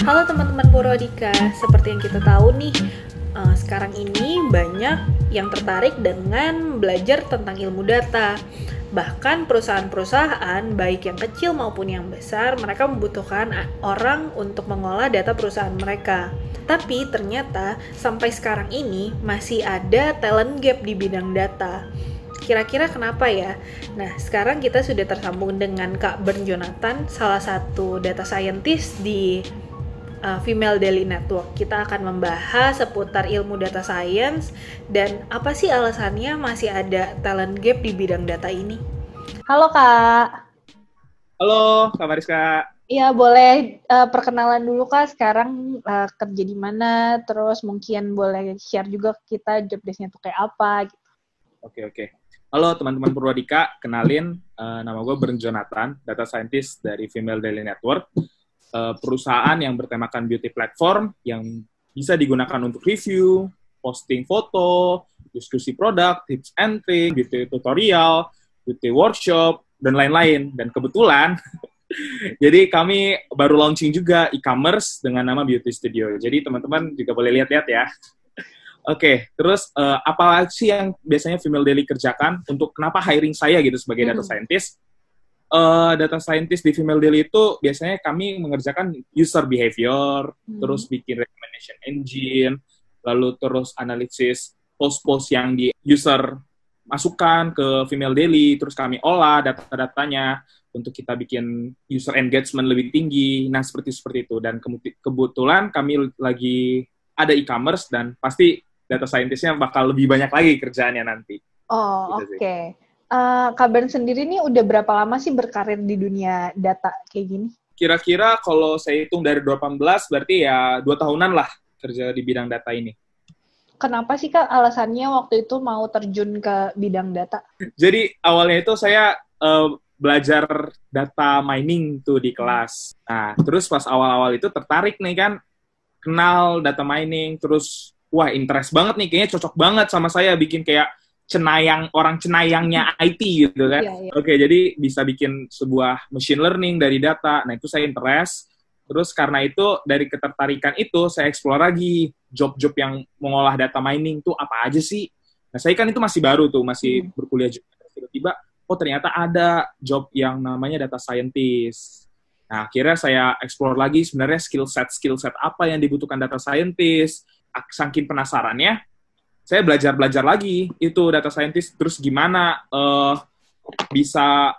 Halo teman-teman Purwadika, seperti yang kita tahu nih, sekarang ini banyak yang tertarik dengan belajar tentang ilmu data. Bahkan perusahaan-perusahaan, baik yang kecil maupun yang besar, mereka membutuhkan orang untuk mengolah data perusahaan mereka. Tapi ternyata sampai sekarang ini masih ada talent gap di bidang data. Kira-kira kenapa ya? Nah, sekarang kita sudah tersambung dengan Kak Bern Jonathan, salah satu data scientist di Female Daily Network. Kita akan membahas seputar ilmu data science dan apa sih alasannya masih ada talent gap di bidang data ini. Halo Kak. Halo, Kak Mariska. Iya, boleh perkenalan dulu Kak, sekarang kerja di mana, terus mungkin boleh share juga ke kita job desk-nya tuh kayak apa gitu. Oke. Halo teman-teman Purwadika, kenalin nama gue Bern Jonathan, data scientist dari Female Daily Network. Perusahaan yang bertemakan beauty platform yang bisa digunakan untuk review, posting foto, diskusi produk, tips and trick, beauty tutorial, beauty workshop, dan lain-lain. Dan kebetulan, jadi kami baru launching juga e-commerce dengan nama Beauty Studio. Jadi teman-teman juga boleh lihat-lihat ya. Oke, terus apa sih yang biasanya Female Daily kerjakan untuk kenapa hiring saya gitu sebagai data scientist? Data scientist di Female Daily itu biasanya kami mengerjakan user behavior, terus bikin recommendation engine, lalu terus analisis post-post yang di user masukkan ke Female Daily, terus kami olah data-datanya untuk kita bikin user engagement lebih tinggi. Nah, seperti itu. Dan kebetulan kami lagi ada e-commerce dan pasti data scientist-nya bakal lebih banyak lagi kerjaannya nanti. Oh, gitu oke. Kak Bern sendiri nih udah berapa lama sih berkarir di dunia data kayak gini? Kira-kira kalau saya hitung dari 2018, berarti ya 2 tahunan lah kerja di bidang data ini. Kenapa sih Kak alasannya waktu itu mau terjun ke bidang data? Jadi awalnya itu saya belajar data mining tuh di kelas. Nah, terus pas awal-awal itu tertarik nih kan, kenal data mining, terus wah interest banget nih, kayaknya cocok banget sama saya bikin kayak orang cenayangnya IT gitu kan. Iya. Oke, jadi bisa bikin sebuah machine learning dari data. Nah, itu saya interest. Terus karena itu, dari ketertarikan itu, saya explore lagi job-job yang mengolah data mining tuh apa aja sih. Nah, saya kan itu masih baru tuh, masih berkuliah juga. Tiba-tiba, oh ternyata ada job yang namanya data scientist. Nah, akhirnya saya explore lagi sebenarnya skill set apa yang dibutuhkan data scientist. Saking penasarannya, saya belajar lagi itu data scientist, terus gimana bisa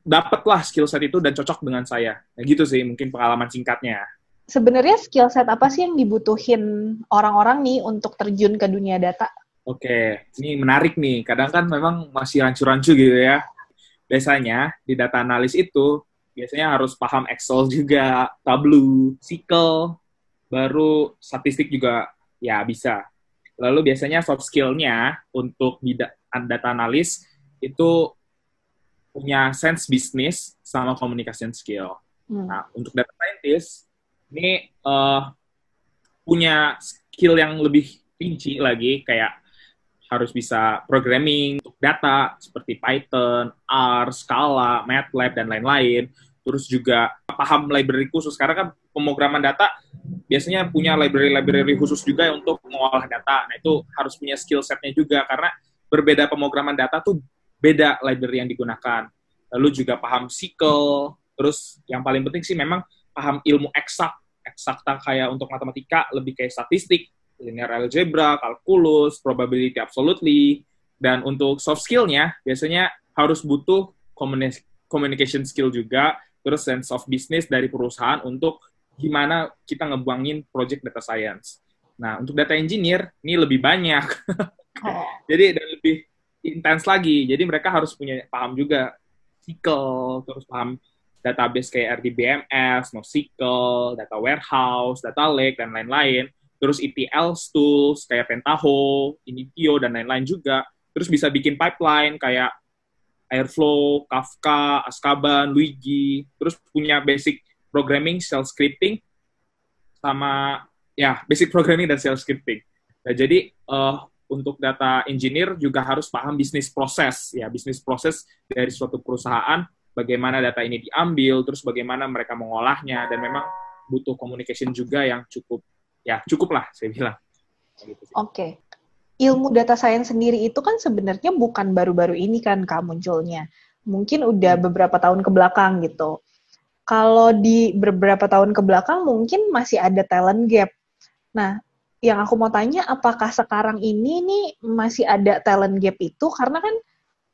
dapatlah skill set itu dan cocok dengan saya. Nah, gitu sih mungkin pengalaman singkatnya. Sebenarnya skill set apa sih yang dibutuhin orang-orang nih untuk terjun ke dunia data? Oke, ini menarik nih. Kadang kan memang masih rancu-rancu gitu ya. Biasanya di data analis itu biasanya harus paham Excel juga, Tableau, SQL, baru statistik juga ya bisa. Lalu biasanya soft skill-nya untuk data analis itu punya sense bisnis sama communication skill. Nah, untuk data scientist, ini punya skill yang lebih rinci lagi, kayak harus bisa programming untuk data, seperti Python, R, Scala, MATLAB, dan lain-lain. Terus juga paham library khusus, karena kan pemrograman data biasanya punya library khusus juga untuk mengolah data. Nah, itu harus punya skill set-nya juga, karena berbeda pemrograman data tuh beda library yang digunakan. Lalu juga paham SQL, terus yang paling penting sih memang paham ilmu eksakta kayak untuk matematika, lebih kayak statistik, linear algebra, kalkulus, probability absolutely. Dan untuk soft skill-nya, biasanya harus butuh communication skill juga, terus sense of business dari perusahaan untuk gimana kita ngebuangin project data science. Nah, untuk data engineer, ini lebih banyak. Jadi, dan lebih intens lagi. Jadi, mereka harus punya paham juga SQL, terus paham database kayak RDBMS, NoSQL, data warehouse, data lake, dan lain-lain. Terus ETL tools kayak Pentaho, Initio, dan lain-lain juga. Terus bisa bikin pipeline kayak Airflow, Kafka, Azkaban, Luigi. Terus punya basic programming, shell scripting, sama ya basic programming dan shell scripting. Nah, jadi untuk data engineer juga harus paham bisnis proses dari suatu perusahaan, bagaimana data ini diambil, terus bagaimana mereka mengolahnya, dan memang butuh communication juga yang cukup lah saya bilang. Gitu sih. Oke. Ilmu data science sendiri itu kan sebenarnya bukan baru-baru ini kan Kak munculnya. Mungkin udah beberapa tahun ke belakang gitu. Kalau di beberapa tahun ke belakang mungkin masih ada talent gap. Nah, yang aku mau tanya, apakah sekarang ini nih masih ada talent gap itu? Karena kan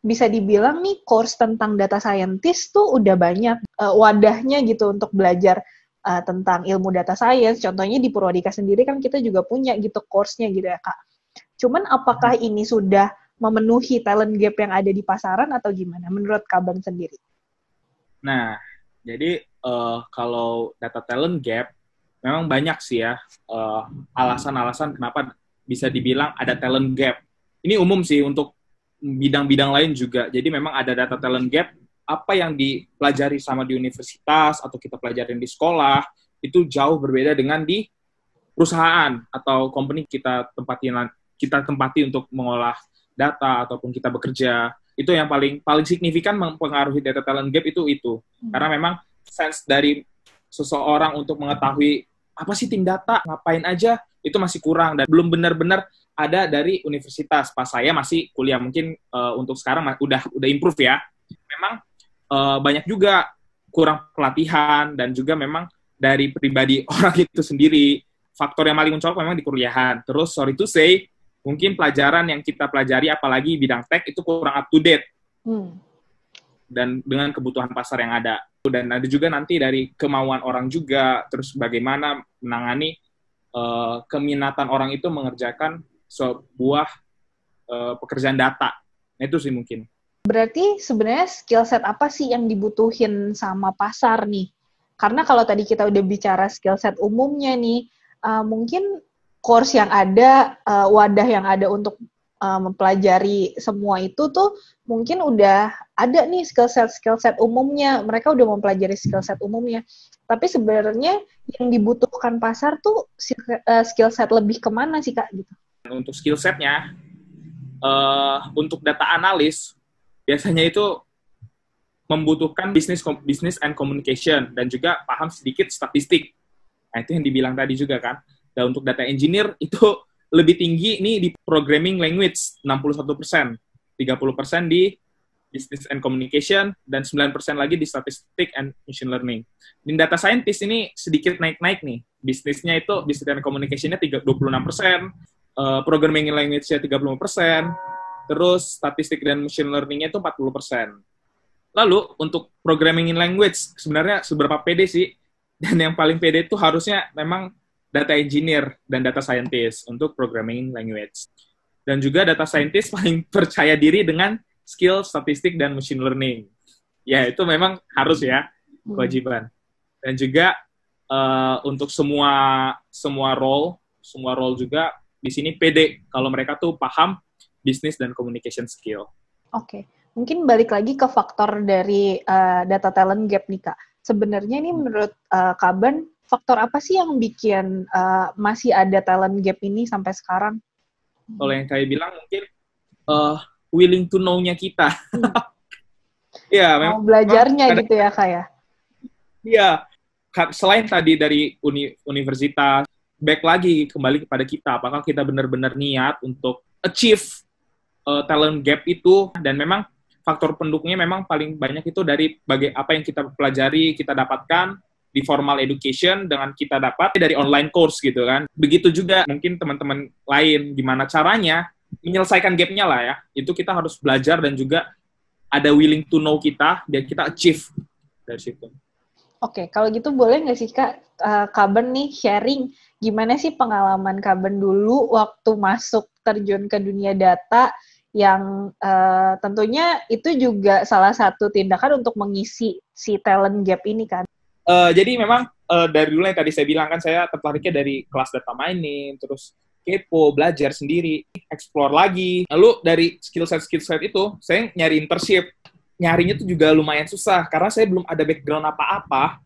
bisa dibilang nih course tentang data scientist tuh udah banyak wadahnya gitu untuk belajar tentang ilmu data science. Contohnya di Purwadika sendiri kan kita juga punya gitu course-nya gitu ya Kak. Cuman apakah ini sudah memenuhi talent gap yang ada di pasaran atau gimana menurut Kaban sendiri? Nah, jadi kalau data talent gap, memang banyak sih ya alasan-alasan kenapa bisa dibilang ada talent gap. Ini umum sih untuk bidang-bidang lain juga. Jadi memang ada data talent gap, apa yang dipelajari sama di universitas atau kita pelajarin di sekolah, itu jauh berbeda dengan di perusahaan atau company kita tempati untuk mengolah data ataupun kita bekerja. Itu yang paling signifikan mempengaruhi data talent gap itu. Karena memang sense dari seseorang untuk mengetahui apa sih tim data, ngapain aja, itu masih kurang dan belum benar-benar ada dari universitas. Pas saya masih kuliah, mungkin untuk sekarang udah improve ya. Memang banyak juga kurang pelatihan dan juga memang dari pribadi orang itu sendiri. Faktor yang paling mencolok memang di kuliahan. Terus sorry to say, mungkin pelajaran yang kita pelajari, apalagi bidang tech, itu kurang up to date. Dan dengan kebutuhan pasar yang ada. Dan ada juga nanti dari kemauan orang juga, terus bagaimana menangani keminatan orang itu mengerjakan sebuah pekerjaan data. Nah, itu sih mungkin. Berarti sebenarnya skill set apa sih yang dibutuhin sama pasar nih? Karena kalau tadi kita udah bicara skill set umumnya nih, mungkin course yang ada, wadah yang ada untuk mempelajari semua itu tuh mungkin udah ada nih skill set umumnya. Mereka udah mempelajari skill set umumnya. Tapi sebenarnya yang dibutuhkan pasar tuh skill set lebih kemana sih Kak? Gitu. Untuk skill setnya, untuk data analis, biasanya itu membutuhkan business and communication dan juga paham sedikit statistik. Nah, itu yang dibilang tadi juga kan. Dan untuk data engineer itu lebih tinggi nih di programming language 61%, 30% di business and communication, dan 9% lagi di statistik and machine learning. Di data scientist ini sedikit naik-naik nih. Bisnisnya itu, business and communication-nya 26%, programming language-nya 35%, terus statistik dan machine learning-nya itu 40%. Lalu, untuk programming language, sebenarnya seberapa pede sih? Dan yang paling pede itu harusnya memang data engineer dan data scientist untuk programming language. Dan juga data scientist paling percaya diri dengan skill statistik dan machine learning. Ya, itu memang harus ya, kewajiban. Dan juga untuk semua role juga di sini pede kalau mereka tuh paham business dan communication skill. Oke. Mungkin balik lagi ke faktor dari data talent gap nih, Kak. Sebenarnya ini menurut Kaban, faktor apa sih yang bikin masih ada talent gap ini sampai sekarang? Kalau yang saya bilang mungkin willing to know-nya kita. Ya, mau belajarnya gitu ya, Kak ya? Iya. Selain tadi dari universitas, back lagi kembali kepada kita. Apakah kita benar-benar niat untuk achieve talent gap itu, dan memang faktor pendukungnya memang paling banyak itu dari apa yang kita pelajari, kita dapatkan di formal education dengan kita dapat dari online course gitu kan. Begitu juga mungkin teman-teman lain, gimana caranya menyelesaikan gap-nya lah ya. Itu kita harus belajar dan juga ada willing to know kita, biar kita achieve dari situ. Oke, kalau gitu boleh nggak sih Kak, Kaban nih sharing gimana sih pengalaman Kaban dulu waktu masuk terjun ke dunia data yang tentunya itu juga salah satu tindakan untuk mengisi si talent gap ini kan? Jadi memang dari dulu yang tadi saya bilang kan, saya tertariknya dari kelas data mining, terus kepo, belajar sendiri, explore lagi. Lalu dari skill set itu, saya nyari internship. Nyarinya tuh juga lumayan susah, karena saya belum ada background apa-apa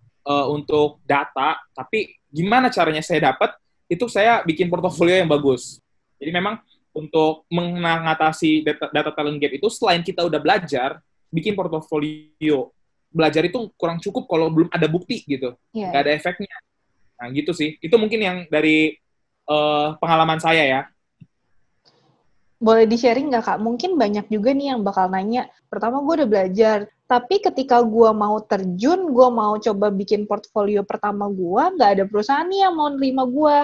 untuk data, tapi gimana caranya saya dapat, itu saya bikin portofolio yang bagus. Jadi memang untuk mengatasi data talent gap itu, selain kita udah belajar, bikin portofolio. Belajar itu kurang cukup kalau belum ada bukti gitu, nggak ada efeknya. Nah, gitu sih. Itu mungkin yang dari pengalaman saya ya. Boleh di-sharing nggak, Kak? Mungkin banyak juga nih yang bakal nanya, pertama gue udah belajar, tapi ketika gue mau terjun, gue mau coba bikin portfolio pertama gue, nggak ada perusahaan nih yang mau nerima gue.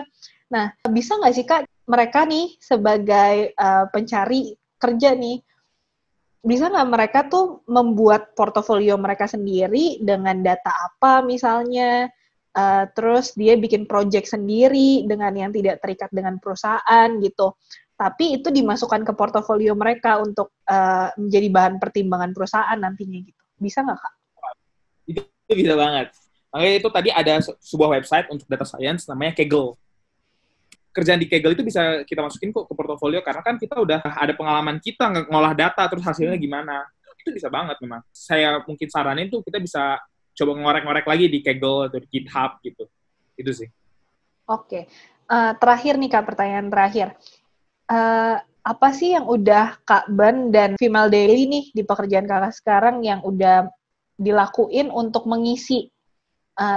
Nah, bisa nggak sih, Kak, mereka nih sebagai pencari kerja nih, bisa nggak mereka tuh membuat portofolio mereka sendiri dengan data apa misalnya, terus dia bikin project sendiri dengan yang tidak terikat dengan perusahaan gitu. Tapi itu dimasukkan ke portofolio mereka untuk menjadi bahan pertimbangan perusahaan nantinya gitu. Bisa nggak, Kak? Itu bisa banget. Makanya itu tadi ada sebuah website untuk data science namanya Kaggle. Kerjaan di Kaggle itu bisa kita masukin kok ke portofolio karena kan kita udah ada pengalaman kita ngolah data terus hasilnya gimana. Itu bisa banget memang. Saya mungkin saranin tuh kita bisa coba ngorek-ngorek lagi di Kaggle atau di GitHub gitu. Itu sih. Oke. Terakhir nih, Kak, pertanyaan terakhir. Apa sih yang udah Kak Ben dan Female Daily nih di pekerjaan Kakak sekarang yang udah dilakuin untuk mengisi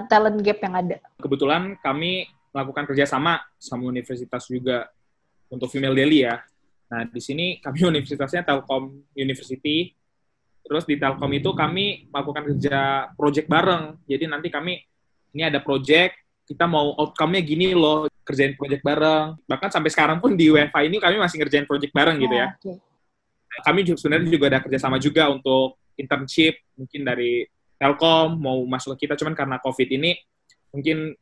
talent gap yang ada? Kebetulan kami melakukan kerjasama sama universitas juga untuk Female Daily ya. Nah, di sini kami universitasnya Telkom University. Terus di Telkom itu kami melakukan kerja project bareng. Jadi nanti kami, ini ada project, kita mau outcome-nya gini loh, kerjain project bareng. Bahkan sampai sekarang pun di WFA ini kami masih ngerjain project bareng gitu ya. Okay. Kami sebenarnya juga ada kerjasama juga untuk internship, mungkin dari Telkom mau masuk ke kita, cuman karena COVID ini mungkin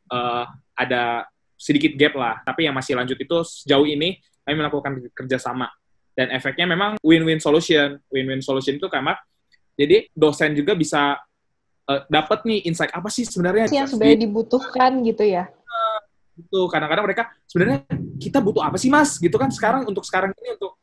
ada sedikit gap lah. Tapi yang masih lanjut itu sejauh ini kami melakukan kerjasama. Dan efeknya memang win-win solution. Win-win solution itu karena jadi dosen juga bisa dapat nih insight apa sih sebenarnya yang sebenarnya dibutuhkan gitu ya. Itu kadang-kadang mereka sebenarnya kita butuh apa sih Mas gitu kan sekarang untuk sekarang ini untuk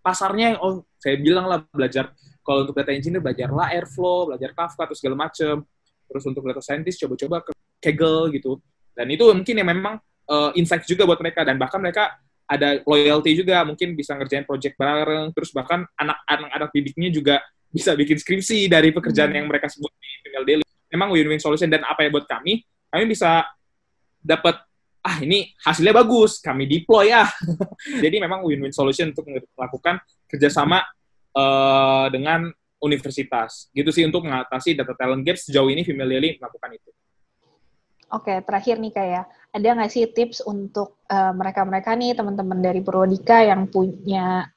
pasarnya saya bilang lah belajar kalau untuk data engineer belajar lah Airflow, belajar Kafka atau segala macam. Terus untuk data scientist coba-coba ke Kaggle gitu. Dan itu mungkin yang memang insight juga buat mereka dan bahkan mereka ada loyalty juga, mungkin bisa ngerjain project bareng, terus bahkan anak-anak didiknya juga bisa bikin skripsi dari pekerjaan yang mereka sebut di Female Daily. Memang win-win solution dan apa ya buat kami bisa dapat ini hasilnya bagus, kami deploy ya. Jadi memang win-win solution untuk melakukan kerjasama dengan universitas. Gitu sih untuk mengatasi data talent gap sejauh ini Female Daily melakukan itu. Oke, terakhir nih Kak ya, ada nggak sih tips untuk mereka-mereka nih, teman-teman dari Purwodika yang punya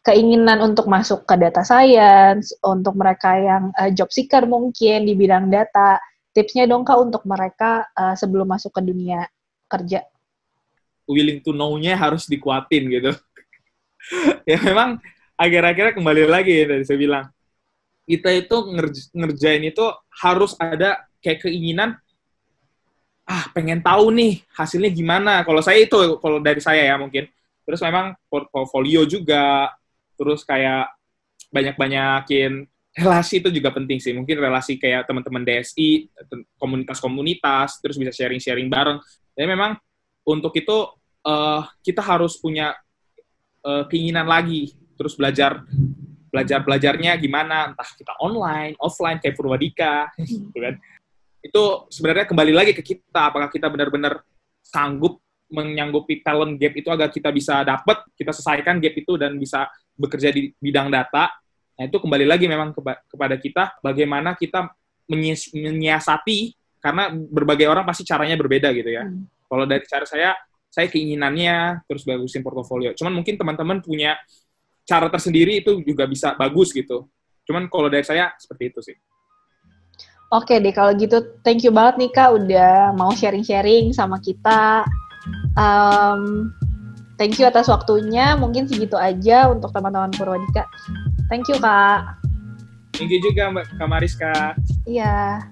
keinginan untuk masuk ke data science, untuk mereka yang job seeker mungkin di bidang data, tipsnya dong Kak untuk mereka sebelum masuk ke dunia kerja? Willing to know-nya harus dikuatin gitu. Ya memang akhir-akhirnya kembali lagi ya tadi saya bilang, kita itu ngerjain itu harus ada kayak keinginan, pengen tahu nih hasilnya gimana. Kalau saya itu, kalau dari saya ya mungkin. Terus memang portfolio juga, terus kayak banyak-banyakin relasi itu juga penting sih. Mungkin relasi kayak teman-teman DSI, komunitas-komunitas, terus bisa sharing-sharing bareng. Jadi memang untuk itu kita harus punya keinginan lagi, terus belajarnya gimana, entah kita online, offline, kayak Purwodika, gitu kan. Itu sebenarnya kembali lagi ke kita, apakah kita benar-benar sanggup menyanggupi talent gap itu agar kita bisa dapat, kita selesaikan gap itu dan bisa bekerja di bidang data. Nah itu kembali lagi memang kepada kita, bagaimana kita menyiasati, karena berbagai orang pasti caranya berbeda gitu ya. Kalau dari cara saya keinginannya terus bagusin portofolio. Cuman mungkin teman-teman punya cara tersendiri itu juga bisa bagus gitu. Cuman kalau dari saya seperti itu sih. Oke deh, kalau gitu thank you banget nih Kak udah mau sharing-sharing sama kita. Thank you atas waktunya, mungkin segitu aja untuk teman-teman Purwodika. Thank you Kak. Thank you juga Kak Mariska. Iya.